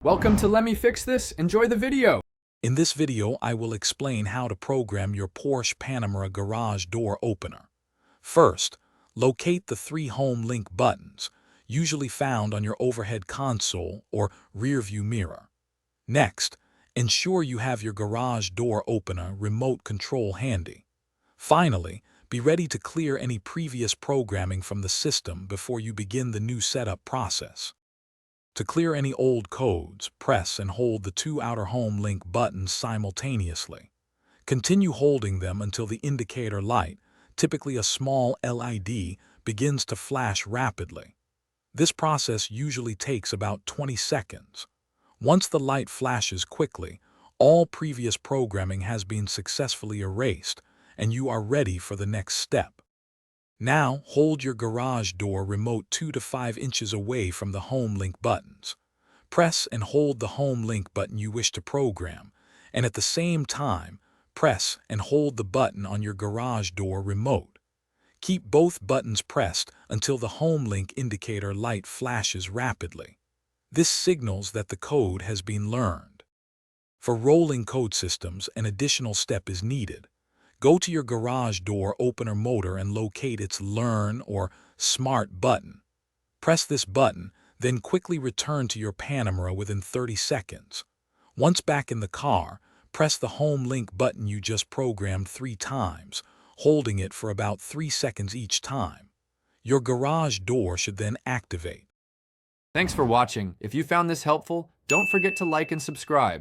Welcome to Let Me Fix This. Enjoy the video. In this video, I will explain how to program your Porsche Panamera garage door opener. First, locate the 3 home link buttons, usually found on your overhead console or rearview mirror. Next, ensure you have your garage door opener remote control handy. Finally, be ready to clear any previous programming from the system before you begin the new setup process. To clear any old codes, press and hold the 2 outer home link buttons simultaneously. Continue holding them until the indicator light, typically a small LED, begins to flash rapidly. This process usually takes about 20 seconds. Once the light flashes quickly, all previous programming has been successfully erased, and you are ready for the next step. Now, hold your garage door remote 2 to 5 inches away from the home link buttons. Press and hold the home link button you wish to program, and at the same time, press and hold the button on your garage door remote. Keep both buttons pressed until the home link indicator light flashes rapidly. This signals that the code has been learned. For rolling code systems, an additional step is needed. Go to your garage door opener motor and locate its Learn or Smart button. Press this button, then quickly return to your Panamera within 30 seconds. Once back in the car, press the home link button you just programmed 3 times, holding it for about 3 seconds each time. Your garage door should then activate. Thanks for watching. If you found this helpful, don't forget to like and subscribe.